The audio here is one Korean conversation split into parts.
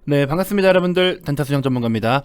네, 반갑습니다. 여러분들. 단타수정 전문가입니다.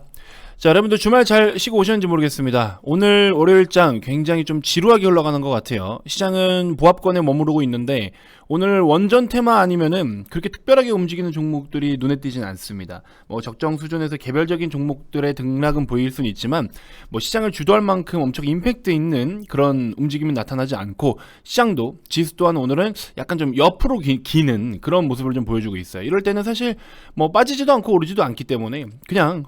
자, 여러분들 주말 잘 쉬고 오셨는지 모르겠습니다. 오늘 월요일장 굉장히 좀 지루하게 흘러가는 것 같아요. 시장은 보합권에 머무르고 있는데 오늘 원전 테마 아니면은 그렇게 특별하게 움직이는 종목들이 눈에 띄진 않습니다. 뭐 적정 수준에서 개별적인 종목들의 등락은 보일 수는 있지만 뭐 시장을 주도할 만큼 엄청 임팩트 있는 그런 움직임은 나타나지 않고 시장도 지수 또한 오늘은 약간 좀 옆으로 기는 그런 모습을 좀 보여주고 있어요. 이럴 때는 사실 뭐 빠지지도 않고 오르지도 않기 때문에 그냥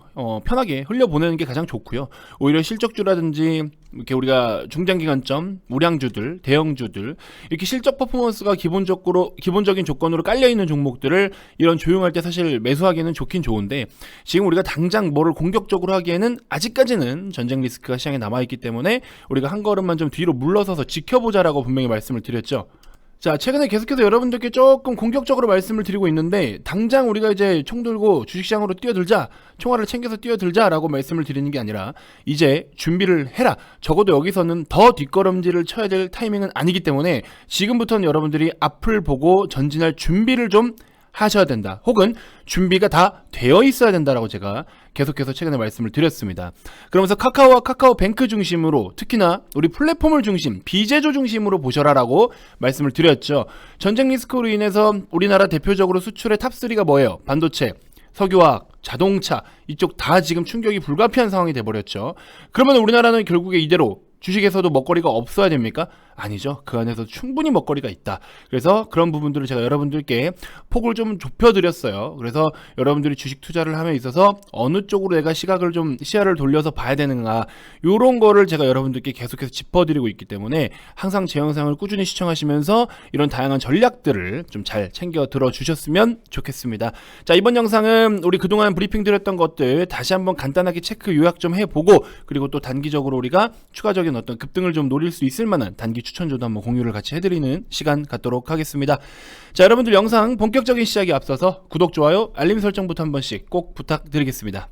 편하게 흘려보내는 게 가장 좋고요. 오히려 실적주라든지 이렇게 우리가 중장기관점, 우량주들, 대형주들 이렇게 실적 퍼포먼스가 기본적인 조건으로 깔려있는 종목들을 이런 조용할 때 사실 매수하기에는 좋긴 좋은데 지금 우리가 당장 뭐를 공격적으로 하기에는 아직까지는 전쟁 리스크가 시장에 남아있기 때문에 우리가 한 걸음만 좀 뒤로 물러서서 지켜보자라고 분명히 말씀을 드렸죠. 자, 최근에 계속해서 여러분들께 조금 공격적으로 말씀을 드리고 있는데 당장 우리가 이제 총 들고 주식시장으로 뛰어들자, 총알을 챙겨서 뛰어들자라고 말씀을 드리는 게 아니라 이제 준비를 해라. 적어도 여기서는 더 뒷걸음질을 쳐야 될 타이밍은 아니기 때문에 지금부터는 여러분들이 앞을 보고 전진할 준비를 좀 하셔야 된다. 혹은 준비가 다 되어 있어야 된다라고 제가 계속해서 최근에 말씀을 드렸습니다. 그러면서 카카오와 카카오뱅크 중심으로 특히나 우리 플랫폼을 중심, 비제조 중심으로 보셔라라고 말씀을 드렸죠. 전쟁 리스크로 인해서 우리나라 대표적으로 수출의 탑3가 뭐예요? 반도체, 석유화학, 자동차 이쪽 다 지금 충격이 불가피한 상황이 돼버렸죠. 그러면 우리나라는 결국에 이대로 주식에서도 먹거리가 없어야 됩니까? 아니죠. 그 안에서 충분히 먹거리가 있다. 그래서 그런 부분들을 제가 여러분들께 폭을 좀 좁혀드렸어요. 그래서 여러분들이 주식 투자를 함에 있어서 어느 쪽으로 내가 시야를 돌려서 봐야 되는가 요런 거를 제가 여러분들께 계속해서 짚어드리고 있기 때문에 항상 제 영상을 꾸준히 시청하시면서 이런 다양한 전략들을 좀 잘 챙겨 들어주셨으면 좋겠습니다. 자, 이번 영상은 우리 그동안 브리핑 드렸던 것들 다시 한번 간단하게 체크 요약 좀 해보고 그리고 또 단기적으로 우리가 추가적인 어떤 급등을 좀 노릴 수 있을 만한 단기 추천주도 한번 공유를 같이 해드리는 시간 갖도록 하겠습니다. 자, 여러분들 영상 본격적인 시작에 앞서서 구독, 좋아요, 알림 설정부터 한 번씩 꼭 부탁드리겠습니다.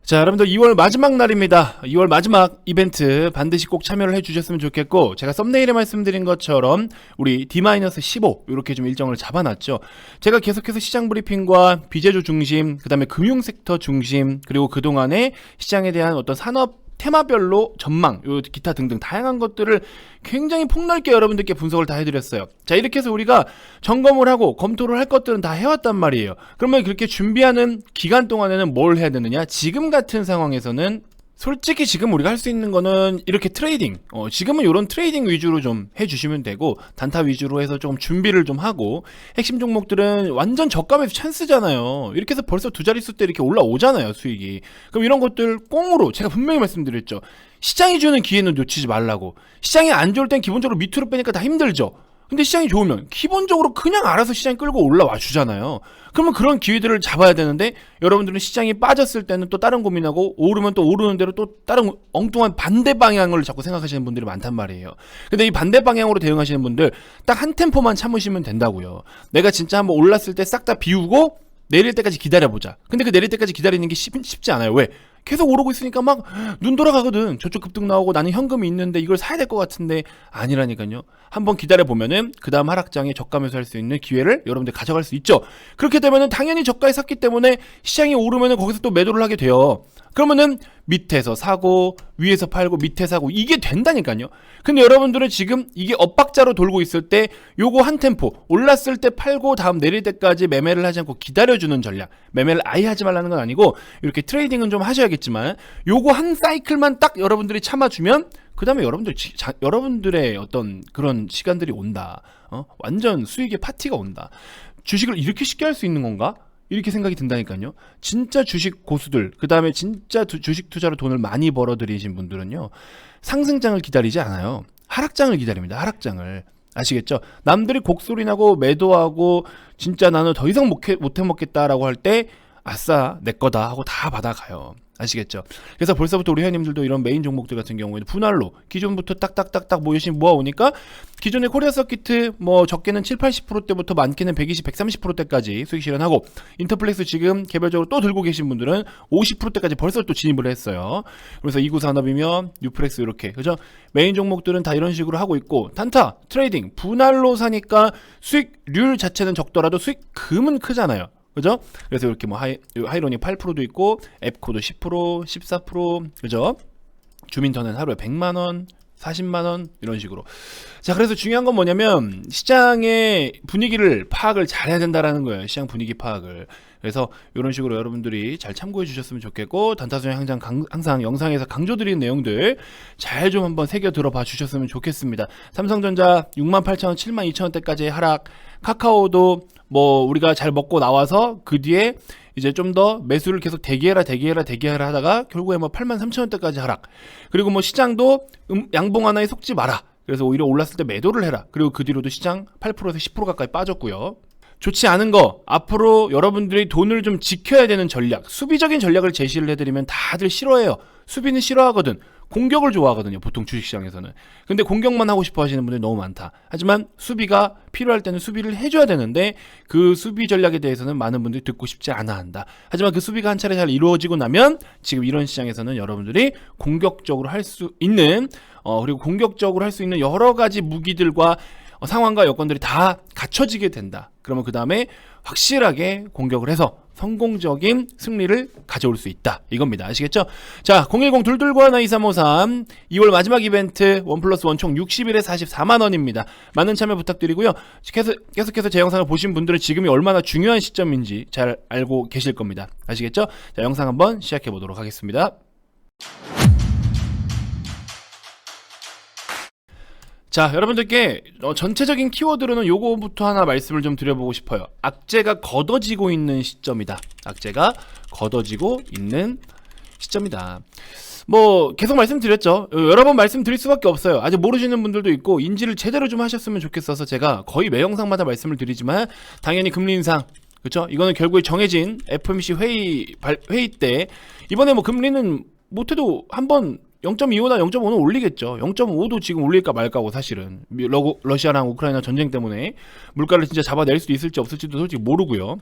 자, 여러분들 2월 마지막 날입니다. 2월 마지막 이벤트 반드시 꼭 참여를 해주셨으면 좋겠고 제가 썸네일에 말씀드린 것처럼 우리 D-15 이렇게 좀 일정을 잡아놨죠. 제가 계속해서 시장 브리핑과 비제조 중심, 그 다음에 금융섹터 중심, 그리고 그동안의 시장에 대한 어떤 산업 테마별로 전망, 요 기타 등등 다양한 것들을 굉장히 폭넓게 여러분들께 분석을 다 해드렸어요. 자, 이렇게 해서 우리가 점검을 하고 검토를 할 것들은 다 해왔단 말이에요. 그러면 그렇게 준비하는 기간 동안에는 뭘 해야 되느냐? 지금 같은 상황에서는 솔직히 지금 우리가 할 수 있는 거는 이렇게 트레이딩, 지금은 이런 트레이딩 위주로 좀 해주시면 되고 단타 위주로 해서 조금 준비를 좀 하고 핵심 종목들은 완전 저가에서 찬스잖아요. 이렇게 해서 벌써 두 자릿수 때 이렇게 올라오잖아요, 수익이. 그럼 이런 것들 꽁으로 제가 분명히 말씀드렸죠. 시장이 주는 기회는 놓치지 말라고. 시장이 안 좋을 땐 기본적으로 밑으로 빼니까 다 힘들죠. 근데 시장이 좋으면 기본적으로 그냥 알아서 시장이 끌고 올라와 주잖아요. 그러면 그런 기회들을 잡아야 되는데 여러분들은 시장이 빠졌을 때는 또 다른 고민하고 오르면 또 오르는 대로 또 다른 엉뚱한 반대 방향을 자꾸 생각하시는 분들이 많단 말이에요. 근데 이 반대 방향으로 대응하시는 분들 딱 한 템포만 참으시면 된다고요. 내가 진짜 한번 올랐을 때 싹 다 비우고 내릴 때까지 기다려보자. 근데 그 내릴 때까지 기다리는 게 쉽지 않아요. 왜? 계속 오르고 있으니까 막 눈 돌아가거든. 저쪽 급등 나오고 나는 현금이 있는데 이걸 사야 될 것 같은데 아니라니까요. 한번 기다려보면은 그 다음 하락장에 저가 매수할 수 있는 기회를 여러분들 가져갈 수 있죠. 그렇게 되면은 당연히 저가에 샀기 때문에 시장이 오르면은 거기서 또 매도를 하게 돼요. 그러면은 밑에서 사고 위에서 팔고 밑에 사고 이게 된다니까요. 근데 여러분들은 지금 이게 엇박자로 돌고 있을 때 요거 한 템포 올랐을 때 팔고 다음 내릴 때까지 매매를 하지 않고 기다려주는 전략, 매매를 아예 하지 말라는 건 아니고 이렇게 트레이딩은 좀 하셔야겠지만 요거 한 사이클만 딱 여러분들이 참아주면 그 다음에 여러분들의 어떤 그런 시간들이 온다. 완전 수익의 파티가 온다. 주식을 이렇게 쉽게 할 수 있는 건가? 이렇게 생각이 든다니까요. 진짜 주식 고수들, 그 다음에 진짜 주식 투자로 돈을 많이 벌어들이신 분들은요, 상승장을 기다리지 않아요. 하락장을 기다립니다. 하락장을. 아시겠죠? 남들이 곡소리 나고 매도하고 진짜 나는 더 이상 못 해먹겠다라고 할 때 아싸 내 거다 하고 다 받아가요. 아시겠죠? 그래서 벌써부터 우리 회원님들도 이런 메인 종목들 같은 경우에는 분할로 기존부터 딱딱딱딱 열심히 모아오니까 기존의 코리아 서키트 뭐 적게는 7, 80%대부터 많게는 120, 130%대까지 수익 실현하고 인터플렉스 지금 개별적으로 또 들고 계신 분들은 50%대까지 벌써 또 진입을 했어요. 그래서 29산업이며 뉴플렉스 이렇게 그죠? 메인 종목들은 다 이런 식으로 하고 있고 단타, 트레이딩, 분할로 사니까 수익률 자체는 적더라도 수익금은 크잖아요. 그죠? 그래서 이렇게 뭐 하이로닉 8%도 있고 앱코도 10%, 14%, 그죠? 주민턴은 하루에 100만원, 40만원 이런 식으로. 자, 그래서 중요한 건 뭐냐면 시장의 분위기를 파악을 잘 해야 된다라는 거예요. 시장 분위기 파악을. 그래서 이런 식으로 여러분들이 잘 참고해 주셨으면 좋겠고 단타수익 항상 영상에서 강조드리는 내용들 잘 좀 한번 새겨 들어봐 주셨으면 좋겠습니다. 삼성전자 68,000원, 72,000원대까지의 하락, 카카오도 뭐 우리가 잘 먹고 나와서 그 뒤에 이제 좀 더 매수를 계속 대기해라 하다가 결국에 뭐 83,000원대까지 하락. 그리고 뭐 시장도 양봉 하나에 속지 마라. 그래서 오히려 올랐을 때 매도를 해라. 그리고 그 뒤로도 시장 8%에서 10% 가까이 빠졌고요. 좋지 않은 거, 앞으로 여러분들이 돈을 좀 지켜야 되는 전략, 수비적인 전략을 제시를 해드리면 다들 싫어해요. 수비는 싫어하거든. 공격을 좋아하거든요. 보통 주식시장에서는. 근데 공격만 하고 싶어 하시는 분들이 너무 많다. 하지만 수비가 필요할 때는 수비를 해줘야 되는데 그 수비 전략에 대해서는 많은 분들이 듣고 싶지 않아 한다. 하지만 그 수비가 한 차례 잘 이루어지고 나면 지금 이런 시장에서는 여러분들이 공격적으로 할 수 있는 그리고 공격적으로 할 수 있는 여러 가지 무기들과 상황과 여건들이 다 갖춰지게 된다. 그러면 그 다음에 확실하게 공격을 해서 성공적인 승리를 가져올 수 있다. 이겁니다. 아시겠죠? 자, 010-221-2353 2월 마지막 이벤트 1+1 총 60일에 44만원입니다. 많은 참여 부탁드리고요. 계속해서 제 영상을 보신 분들은 지금이 얼마나 중요한 시점인지 잘 알고 계실 겁니다. 아시겠죠? 자, 영상 한번 시작해 보도록 하겠습니다. 자, 여러분들께 전체적인 키워드로는 요거부터 하나 말씀을 좀 드려보고 싶어요. 악재가 걷어지고 있는 시점이다. 악재가 걷어지고 있는 시점이다. 뭐 계속 말씀드렸죠. 여러 번 말씀드릴 수밖에 없어요. 아직 모르시는 분들도 있고 인지를 제대로 좀 하셨으면 좋겠어서 제가 거의 매 영상마다 말씀을 드리지만 당연히 금리 인상, 그렇죠? 이거는 결국에 정해진 FOMC 회의 때 이번에 뭐 금리는 못해도 한번 0.25나 0.5는 올리겠죠. 0.5도 지금 올릴까 말까고 사실은 러시아랑 우크라이나 전쟁 때문에 물가를 진짜 잡아낼 수도 있을지 없을지도 솔직히 모르고요.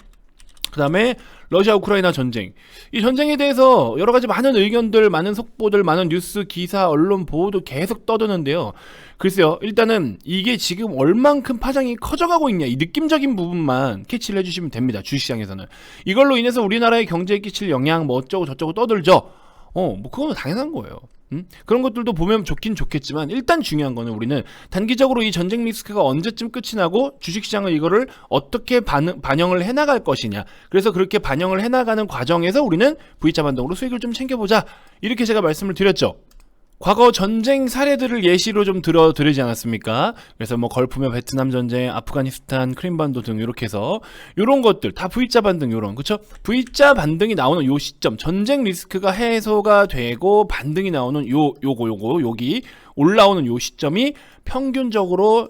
그 다음에 러시아 우크라이나 전쟁, 이 전쟁에 대해서 여러 가지 많은 의견들, 많은 속보들, 많은 뉴스, 기사, 언론 보도 계속 떠드는데요. 글쎄요, 일단은 이게 지금 얼만큼 파장이 커져가고 있냐, 이 느낌적인 부분만 캐치를 해주시면 됩니다. 주식시장에서는 이걸로 인해서 우리나라의 경제에 끼칠 영향 뭐 어쩌고 저쩌고 떠들죠. 뭐 그거는 당연한 거예요. 그런 것들도 보면 좋긴 좋겠지만 일단 중요한 거는 우리는 단기적으로 이 전쟁 리스크가 언제쯤 끝이 나고 주식시장은 이거를 어떻게 반영을 해나갈 것이냐. 그래서 그렇게 반영을 해나가는 과정에서 우리는 V자 반동으로 수익을 좀 챙겨보자. 이렇게 제가 말씀을 드렸죠. 과거 전쟁 사례들을 예시로 좀 들어드리지 않았습니까? 그래서 뭐 걸프며 베트남 전쟁, 아프가니스탄, 크림반도 등 이렇게 해서 요런 것들 다 V자 반등 요런, 그쵸? V자 반등이 나오는 요 시점, 전쟁 리스크가 해소가 되고 반등이 나오는 여기 올라오는 요 시점이 평균적으로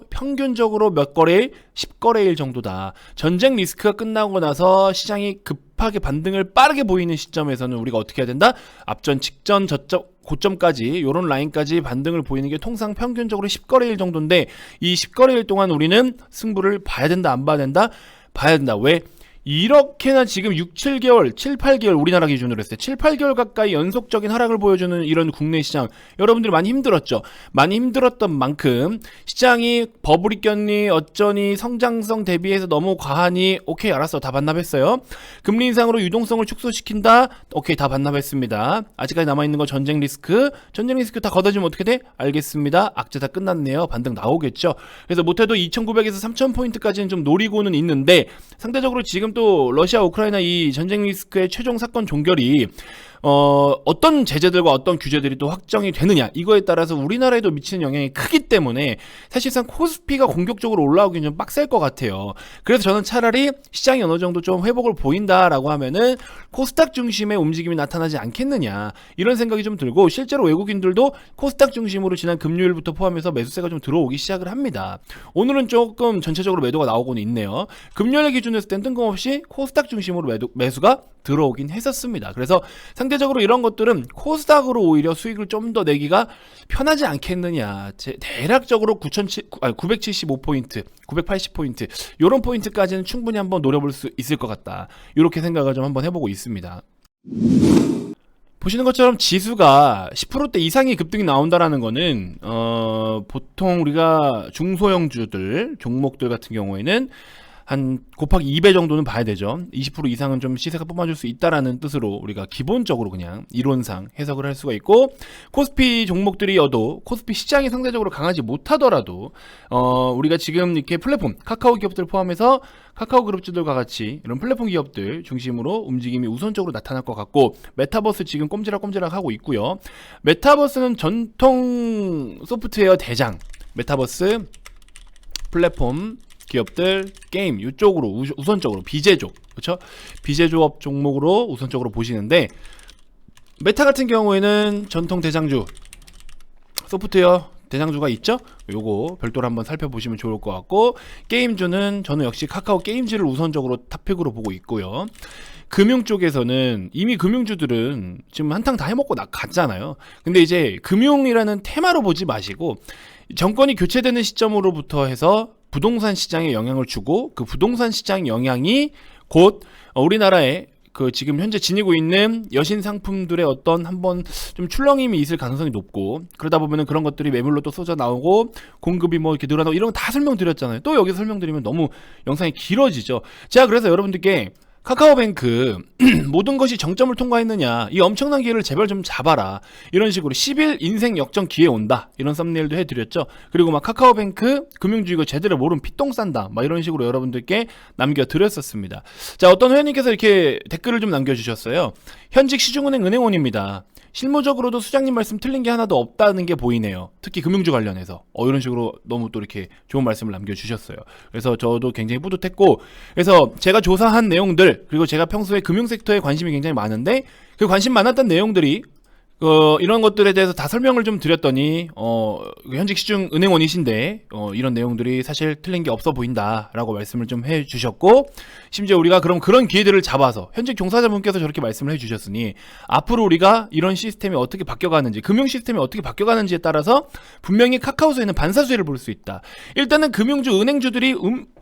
몇 거래일? 10거래일 정도다. 전쟁 리스크가 끝나고 나서 시장이 급하게 반등을 빠르게 보이는 시점에서는 우리가 어떻게 해야 된다? 앞전, 직전, 저점, 고점까지 요런 라인까지 반등을 보이는 게 통상 평균적으로 10거래일 정도인데 이 10거래일 동안 우리는 승부를 봐야 된다, 안 봐야 된다? 봐야 된다. 왜? 이렇게나 지금 6, 7개월, 7, 8개월 우리나라 기준으로 했어요. 7, 8개월 가까이 연속적인 하락을 보여주는 이런 국내 시장, 여러분들이 많이 힘들었죠. 많이 힘들었던 만큼 시장이 버블이 꼈니 어쩌니 성장성 대비해서 너무 과하니 오케이 알았어, 다 반납했어요. 금리 인상으로 유동성을 축소시킨다, 오케이 다 반납했습니다. 아직까지 남아있는 거 전쟁 리스크 다 걷어지면 어떻게 돼? 알겠습니다. 악재 다 끝났네요. 반등 나오겠죠. 그래서 못해도 2900에서 3000포인트까지는 좀 노리고는 있는데 상대적으로 지금 또 러시아 우크라이나 이 전쟁 리스크의 최종 사건 종결이 어떤 제재들과 어떤 규제들이 또 확정이 되느냐, 이거에 따라서 우리나라에도 미치는 영향이 크기 때문에 사실상 코스피가 공격적으로 올라오기는 좀 빡셀 것 같아요. 그래서 저는 차라리 시장이 어느 정도 좀 회복을 보인다라고 하면은 코스닥 중심의 움직임이 나타나지 않겠느냐, 이런 생각이 좀 들고, 실제로 외국인들도 코스닥 중심으로 지난 금요일부터 포함해서 매수세가 좀 들어오기 시작을 합니다. 오늘은 조금 전체적으로 매도가 나오고는 있네요. 금요일 기준으로 했을 땐 뜬금없이 코스닥 중심으로 매수가 들어오긴 했었습니다. 그래서 상대 상대적으로 이런 것들은 코스닥으로 오히려 수익을 좀 더 내기가 편하지 않겠느냐. 대략적으로 975포인트, 980포인트 이런 포인트까지는 충분히 한번 노려볼 수 있을 것 같다. 이렇게 생각을 좀 한번 해보고 있습니다. 보시는 것처럼 지수가 10%대 이상의 급등이 나온다라는 거는 보통 우리가 중소형주들 종목들 같은 경우에는 한 곱하기 2배 정도는 봐야 되죠. 20% 이상은 좀 시세가 뽑아줄 수 있다라는 뜻으로 우리가 기본적으로 그냥 이론상 해석을 할 수가 있고, 코스피 종목들이어도 코스피 시장이 상대적으로 강하지 못하더라도 우리가 지금 이렇게 플랫폼 카카오 기업들 포함해서 카카오 그룹주들과 같이 이런 플랫폼 기업들 중심으로 움직임이 우선적으로 나타날 것 같고, 메타버스 지금 꼼지락꼼지락 하고 있고요. 메타버스는 전통 소프트웨어 대장, 메타버스 플랫폼 기업들, 게임 이쪽으로 우선적으로 비제조, 그렇죠? 비제조업 종목으로 우선적으로 보시는데, 메타 같은 경우에는 전통 대장주 소프트웨어 대장주가 있죠? 요거 별도로 한번 살펴보시면 좋을 것 같고, 게임주는 저는 역시 카카오 게임즈를 우선적으로 탑픽으로 보고 있고요. 금융 쪽에서는 이미 금융주들은 지금 한탕 다 해먹고 갔잖아요. 근데 이제 금융이라는 테마로 보지 마시고 정권이 교체되는 시점으로부터 해서 부동산 시장에 영향을 주고, 그 부동산 시장 영향이 곧 우리나라에 그 지금 현재 지니고 있는 여신 상품들의 어떤 한번 좀 출렁임이 있을 가능성이 높고, 그러다 보면은 그런 것들이 매물로 또 쏟아 나오고 공급이 뭐 이렇게 늘어나고 이런 거 다 설명드렸잖아요. 또 여기서 설명드리면 너무 영상이 길어지죠. 제가 그래서 여러분들께 카카오뱅크 모든 것이 정점을 통과했느냐, 이 엄청난 기회를 제발 좀 잡아라, 이런 식으로 10일 인생 역전 기회 온다, 이런 썸네일도 해드렸죠. 그리고 막 카카오뱅크 금융주 이거 제대로 모르면 피똥 싼다, 막 이런 식으로 여러분들께 남겨드렸었습니다. 자, 어떤 회원님께서 이렇게 댓글을 좀 남겨주셨어요. 현직 시중은행 은행원입니다. 실무적으로도 수장님 말씀 틀린 게 하나도 없다는 게 보이네요. 특히 금융주 관련해서 이런 식으로 너무 또 이렇게 좋은 말씀을 남겨주셨어요. 그래서 저도 굉장히 뿌듯했고, 그래서 제가 조사한 내용들, 그리고 제가 평소에 금융 섹터에 관심이 굉장히 많은데 그 관심 많았던 내용들이 이런 것들에 대해서 다 설명을 좀 드렸더니 현직 시중 은행원이신데 이런 내용들이 사실 틀린 게 없어 보인다라고 말씀을 좀 해주셨고, 심지어 우리가 그럼 그런 기회들을 잡아서 현직 종사자분께서 저렇게 말씀을 해주셨으니 앞으로 우리가 이런 시스템이 어떻게 바뀌어가는지, 금융 시스템이 어떻게 바뀌어가는지에 따라서 분명히 카카오소에는 반사수혜를 볼 수 있다. 일단은 금융주, 은행주들이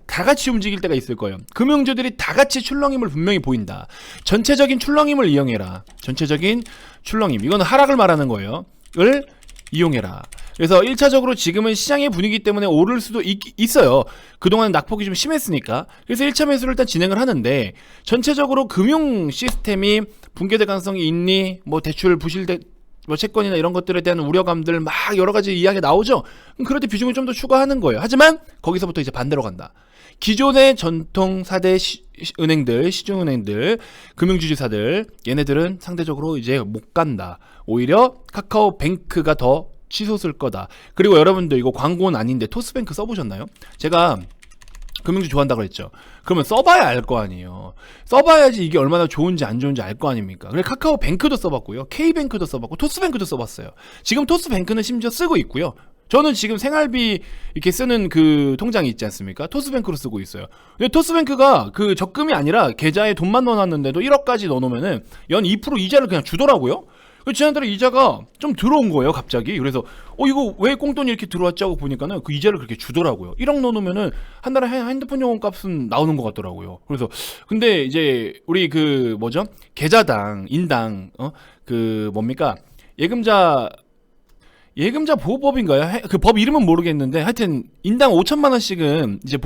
다 같이 움직일 때가 있을 거예요. 금융주들이 다 같이 출렁임을 분명히 보인다. 전체적인 출렁임을 이용해라. 전체적인 출렁임, 이건 하락을 말하는 거예요. 을 이용해라. 그래서 1차적으로 지금은 시장의 분위기 때문에 오를 수도 있어요. 그동안 낙폭이 좀 심했으니까. 그래서 1차 매수를 일단 진행을 하는데, 전체적으로 금융 시스템이 붕괴될 가능성이 있니? 뭐 대출 부실대 뭐 채권이나 이런 것들에 대한 우려감들 막 여러 가지 이야기 나오죠. 그럴 때 비중을 좀 더 추가하는 거예요. 하지만 거기서부터 이제 반대로 간다. 기존의 전통 4대 은행들, 시중은행들, 금융주주사들, 얘네들은 상대적으로 이제 못 간다. 오히려 카카오뱅크가 더 치솟을 거다. 그리고 여러분들 이거 광고는 아닌데 토스뱅크 써보셨나요? 제가 금융주 좋아한다고 그랬죠. 그러면 써봐야 알 거 아니에요. 써봐야지 이게 얼마나 좋은지 안 좋은지 알 거 아닙니까? 그래, 카카오뱅크도 써봤고요, K뱅크도 써봤고, 토스뱅크도 써봤어요. 지금 토스뱅크는 심지어 쓰고 있고요. 저는 지금 생활비 이렇게 쓰는 그 통장이 있지 않습니까? 토스뱅크로 쓰고 있어요. 근데 토스뱅크가 그 적금이 아니라 계좌에 돈만 넣어놨는데도 1억까지 넣어놓으면은 연 2% 이자를 그냥 주더라고요. 지난달에 이자가 좀 들어온 거예요, 갑자기. 그래서 이거 왜 꽁돈이 이렇게 들어왔지 하고 보니까는 그 이자를 그렇게 주더라고요. 1억 넣어놓으면은 한 달에 핸드폰 요금 값은 나오는 것 같더라고요. 그래서 근데 이제 우리 그 뭐죠? 계좌당, 인당, 그 뭡니까? 예금자 보호법인가요? 그 법 이름은 모르겠는데 하여튼 인당 5천만 원씩은 이제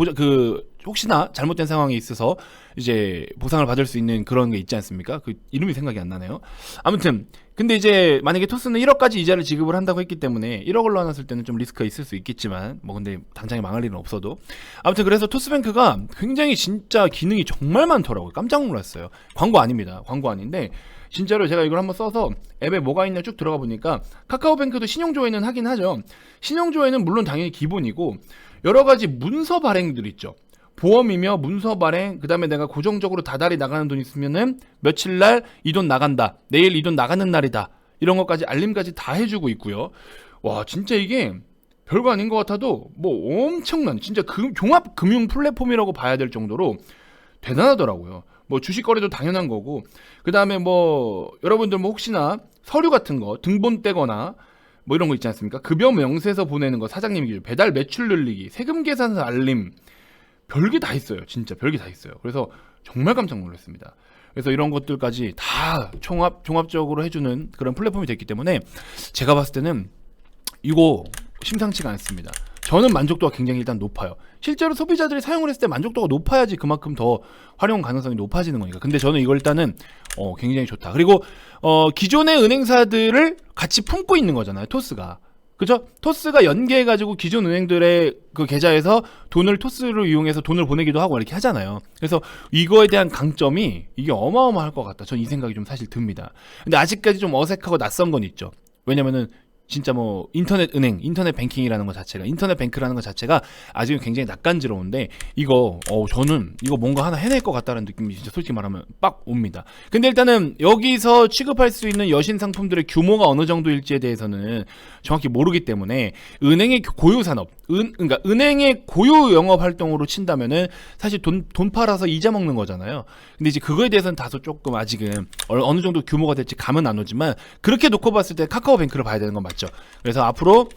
혹시나 잘못된 상황이 있어서 이제 보상을 받을 수 있는 그런 게 있지 않습니까? 그 이름이 생각이 안 나네요. 아무튼 근데 이제 만약에 토스는 1억까지 이자를 지급을 한다고 했기 때문에 1억을 넣어놨을 때는 좀 리스크가 있을 수 있겠지만 뭐 근데 당장에 망할 일은 없어도, 아무튼 그래서 토스뱅크가 굉장히 진짜 기능이 정말 많더라고요. 깜짝 놀랐어요. 광고 아닙니다. 광고 아닌데 진짜로 제가 이걸 한번 써서 앱에 뭐가 있나 쭉 들어가 보니까 카카오뱅크도 신용조회는 하긴 하죠. 신용조회는 물론 당연히 기본이고 여러 가지 문서 발행들 있죠. 보험이며 문서 발행, 그 다음에 내가 고정적으로 다달이 나가는 돈 있으면은 며칠 날 이 돈 나간다, 내일 이 돈 나가는 날이다, 이런 것까지 알림까지 다 해주고 있고요. 와, 진짜 이게 별거 아닌 것 같아도 뭐 엄청난 진짜 종합 금융 플랫폼이라고 봐야 될 정도로 대단하더라고요. 뭐 주식 거래도 당연한 거고, 그 다음에 뭐 여러분들 뭐 혹시나 서류 같은 거 등본 떼거나 뭐 이런 거 있지 않습니까? 급여 명세서 보내는 거, 사장님 기준, 배달 매출 늘리기, 세금 계산서 알림, 별게 다 있어요. 진짜 별게 다 있어요. 그래서 정말 깜짝 놀랐습니다. 그래서 이런 것들까지 다 종합적으로 해주는 그런 플랫폼이 됐기 때문에 제가 봤을 때는 이거 심상치가 않습니다. 저는 만족도가 굉장히 일단 높아요. 실제로 소비자들이 사용을 했을 때 만족도가 높아야지 그만큼 더 활용 가능성이 높아지는 거니까. 근데 저는 이걸 일단은 굉장히 좋다. 그리고 기존의 은행사들을 같이 품고 있는 거잖아요, 토스가. 그죠? 토스가 연계해가지고 기존 은행들의 그 계좌에서 돈을 토스로 이용해서 돈을 보내기도 하고 이렇게 하잖아요. 그래서 이거에 대한 강점이 이게 어마어마할 것 같다. 전 이 생각이 좀 사실 듭니다. 근데 아직까지 좀 어색하고 낯선 건 있죠. 왜냐면은 진짜 뭐 인터넷 은행, 인터넷 뱅킹이라는 것 자체가, 인터넷 뱅크라는 것 자체가 아직은 굉장히 낯간지러운데 이거 저는 이거 뭔가 하나 해낼 것 같다는 느낌이 진짜 솔직히 말하면 빡 옵니다. 근데 일단은 여기서 취급할 수 있는 여신 상품들의 규모가 어느 정도일지에 대해서는 정확히 모르기 때문에 은행의 고유 산업, 그러니까 은행의 고유 영업 활동으로 친다면은 사실 돈 팔아서 이자 먹는 거잖아요. 근데 이제 그거에 대해서는 다소 조금 아직은 어느 정도 규모가 될지 감은 안 오지만 그렇게 놓고 봤을 때 카카오뱅크를 봐야 되는 건 맞죠. 그래서 앞으로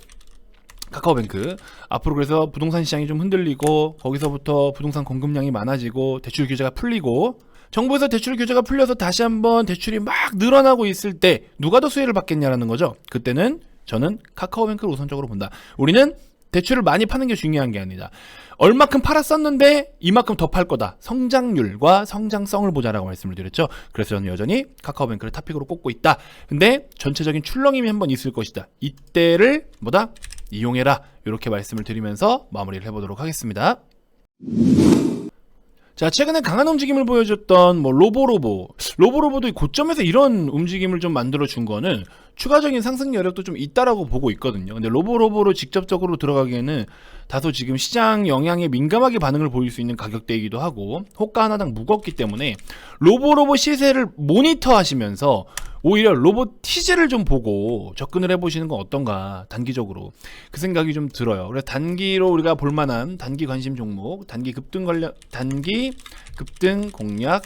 카카오뱅크 앞으로 그래서 부동산 시장이 좀 흔들리고 거기서부터 부동산 공급량이 많아지고 대출 규제가 풀리고 정부에서 대출 규제가 풀려서 다시 한번 대출이 막 늘어나고 있을 때 누가 더 수혜를 받겠냐라는 거죠. 그때는 저는 카카오뱅크를 우선적으로 본다. 우리는 대출을 많이 파는 게 중요한 게 아니다. 얼마큼 팔았었는데 이만큼 더 팔 거다. 성장률과 성장성을 보자라고 말씀을 드렸죠. 그래서 저는 여전히 카카오뱅크를 탑픽으로 꼽고 있다. 근데 전체적인 출렁임이 한번 있을 것이다. 이때를 이용해라. 이렇게 말씀을 드리면서 마무리를 해보도록 하겠습니다. 자, 최근에 강한 움직임을 보여줬던 뭐 로보로보도 고점에서 이런 움직임을 좀 만들어 준 거는 추가적인 상승 여력도 좀 있다라고 보고 있거든요. 근데 로보로보로 직접적으로 들어가기에는 다소 지금 시장 영향에 민감하게 반응을 보일 수 있는 가격대이기도 하고 호가 하나당 무겁기 때문에 로보로보 시세를 모니터 하시면서 오히려 로보티즈를 좀 보고 접근을 해보시는 건 어떤가, 단기적으로 그 생각이 좀 들어요. 그래서 단기로 우리가 볼만한 단기 관심 종목, 단기 급등 공략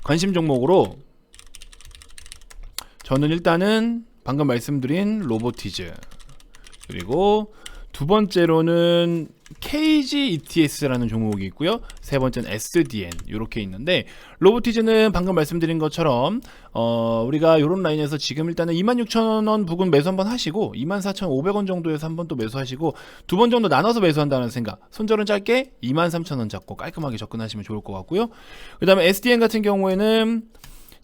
관심 종목으로 저는 일단은 방금 말씀드린 로보티즈, 그리고 두 번째로는 KG ETS라는 종목이 있고요. 세 번째는 SDN 이렇게 있는데, 로보티즈는 방금 말씀드린 것처럼 우리가 이런 라인에서 지금 일단은 26,000원 부근 매수 한번 하시고 24,500원 정도에서 한번 또 매수하시고 두 번 정도 나눠서 매수한다는 생각, 손절은 짧게 23,000원 잡고 깔끔하게 접근하시면 좋을 것 같고요. 그 다음에 SDN 같은 경우에는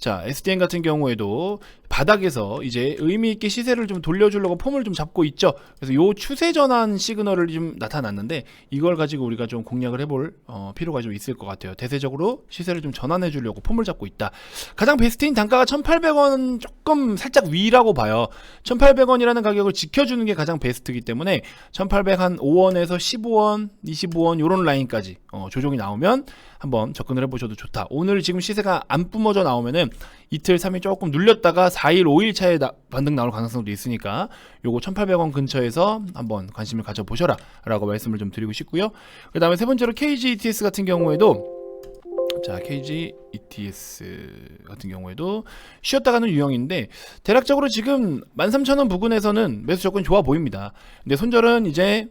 SDN 같은 경우에도 바닥에서 이제 의미있게 시세를 좀 돌려주려고 폼을 좀 잡고 있죠. 그래서 요 추세 전환 시그널이 좀 나타났는데 이걸 가지고 우리가 좀 공략을 해볼 필요가 좀 있을 것 같아요. 대세적으로 시세를 좀 전환해 주려고 폼을 잡고 있다. 가장 베스트인 단가가 1,800원 조금 살짝 위라고 봐요. 1,800원이라는 가격을 지켜주는 게 가장 베스트이기 때문에 1,805원에서 15원, 25원 요런 라인까지 조정이 나오면 한번 접근을 해보셔도 좋다. 오늘 지금 시세가 안 뿜어져 나오면은 이틀 3일 조금 눌렸다가 4일 5일 차에 반등 나올 가능성도 있으니까 요거 1,800원 근처에서 한번 관심을 가져보셔라 라고 말씀을 좀 드리고 싶고요. 그 다음에 세 번째로 KG ETS 같은 경우에도 KG ETS 같은 경우에도 쉬었다가는 유형인데 대략적으로 지금 13,000원 부근에서는 매수 조건이 좋아 보입니다. 근데 손절은 이제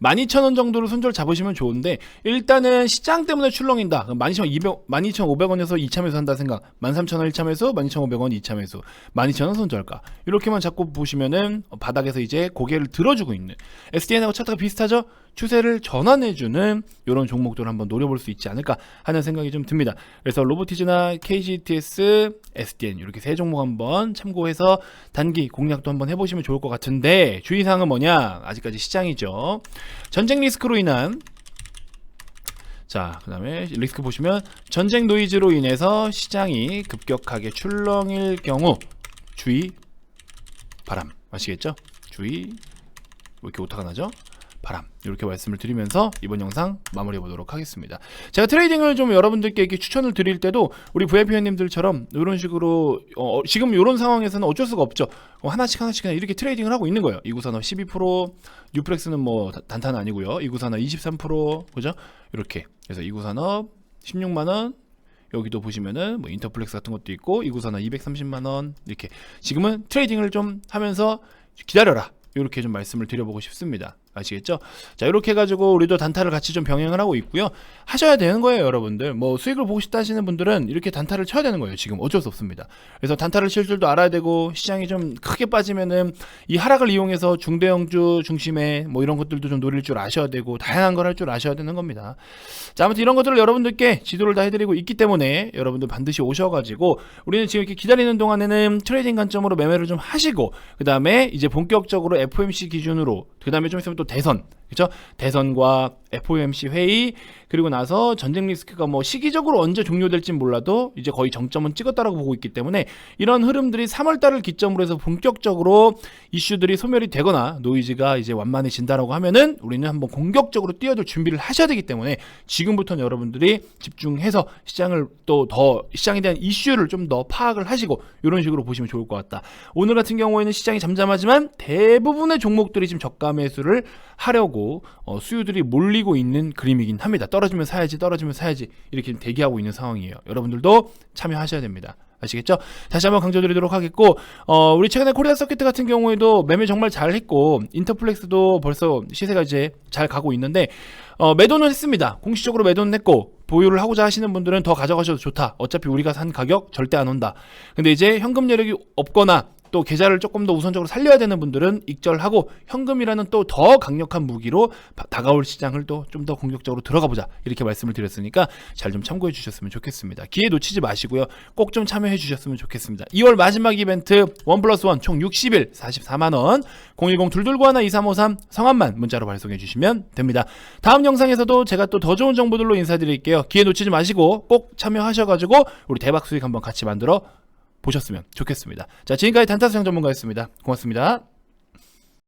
12,000원 정도로 손절 잡으시면 좋은데, 일단은 시장 때문에 출렁인다. 12,500원에서 2차 매수 한다 생각. 13,000원 1차 매수, 12,500원 2차 매수, 12,000원 손절가. 이렇게만 잡고 보시면은 바닥에서 이제 고개를 들어주고 있는, SDN하고 차트가 비슷하죠? 추세를 전환해주는 이런 종목들을 한번 노려볼 수 있지 않을까 하는 생각이 좀 듭니다. 그래서 로보티즈나 KGTS, SDN 이렇게 세 종목 한번 참고해서 단기 공략도 한번 해보시면 좋을 것 같은데, 주의사항은 뭐냐? 아직까지 시장이죠. 전쟁 리스크로 인한 그 다음에 리스크 보시면 전쟁 노이즈로 인해서 시장이 급격하게 출렁일 경우 주의 바람. 아시겠죠? 주의. 왜 이렇게 오타가 나죠? 바람. 이렇게 말씀을 드리면서 이번 영상 마무리해 보도록 하겠습니다. 제가 트레이딩을 좀 여러분들께 이렇게 추천을 드릴 때도 우리 VIP 회원님들처럼 이런 식으로 지금 이런 상황에서는 어쩔 수가 없죠. 하나씩 그냥 이렇게 트레이딩을 하고 있는 거예요. 이구산업 12%, 뉴프렉스는 뭐 단타는 아니고요. 이구산업 23%, 그죠? 이렇게. 그래서 이구산업 16만원 여기도 보시면은 뭐 인터플렉스 같은 것도 있고 이구선화 230만원 이렇게 지금은 트레이딩을 좀 하면서 기다려라 이렇게 좀 말씀을 드려보고 싶습니다. 아시겠죠? 자, 이렇게 해가지고 우리도 단타를 같이 좀 병행을 하고 있고요. 하셔야 되는 거예요, 여러분들. 뭐 수익을 보고 싶다 하시는 분들은 이렇게 단타를 쳐야 되는 거예요. 지금 어쩔 수 없습니다. 그래서 단타를 칠 줄도 알아야 되고, 시장이 좀 크게 빠지면은 이 하락을 이용해서 중대형주 중심의 뭐 이런 것들도 좀 노릴 줄 아셔야 되고, 다양한 걸 할 줄 아셔야 되는 겁니다. 자, 아무튼 이런 것들을 여러분들께 지도를 다 해드리고 있기 때문에 여러분들 반드시 오셔가지고 우리는 지금 이렇게 기다리는 동안에는 트레이딩 관점으로 매매를 좀 하시고, 그 다음에 이제 본격적으로 FOMC 기준으로, 그 다음에 좀 있으면 또 대선, 그렇죠? 대선과 FOMC 회의, 그리고 나서 전쟁 리스크가 뭐 시기적으로 언제 종료될진 몰라도 이제 거의 정점은 찍었다라고 보고 있기 때문에 이런 흐름들이 3월달을 기점으로 해서 본격적으로 이슈들이 소멸이 되거나 노이즈가 이제 완만해진다라고 하면은 우리는 한번 공격적으로 뛰어들 준비를 하셔야 되기 때문에 지금부터는 여러분들이 집중해서 시장을 또 더 시장에 대한 이슈를 좀 더 파악을 하시고 이런 식으로 보시면 좋을 것 같다. 오늘 같은 경우에는 시장이 잠잠하지만 대부분의 종목들이 지금 저가 매수를 하려고 수요들이 몰리고 있는 그림이긴 합니다. 떨어지면 사야지 이렇게 대기하고 있는 상황이에요. 여러분들도 참여하셔야 됩니다. 아시겠죠? 다시 한번 강조드리도록 하겠고, 우리 최근에 코리아 서킷 같은 경우에도 매매 정말 잘 했고, 인터플렉스도 벌써 시세가 이제 잘 가고 있는데, 매도는 했습니다. 공식적으로 매도는 했고, 보유를 하고자 하시는 분들은 더 가져가셔도 좋다. 어차피 우리가 산 가격 절대 안 온다. 근데 이제 현금 여력이 없거나, 또 계좌를 조금 더 우선적으로 살려야 되는 분들은 익절하고 현금이라는 또 더 강력한 무기로 다가올 시장을 또 좀 더 공격적으로 들어가 보자 이렇게 말씀을 드렸으니까 잘 좀 참고해 주셨으면 좋겠습니다. 기회 놓치지 마시고요. 꼭 좀 참여해 주셨으면 좋겠습니다. 2월 마지막 이벤트 1+1 총 60일 44만원 010-222-2353 성함만 문자로 발송해 주시면 됩니다. 다음 영상에서도 제가 또 더 좋은 정보들로 인사드릴게요. 기회 놓치지 마시고 꼭 참여하셔가지고 우리 대박 수익 한번 같이 만들어 보셨으면 좋겠습니다. 자, 지금까지 단타수장 전문가였습니다. 고맙습니다.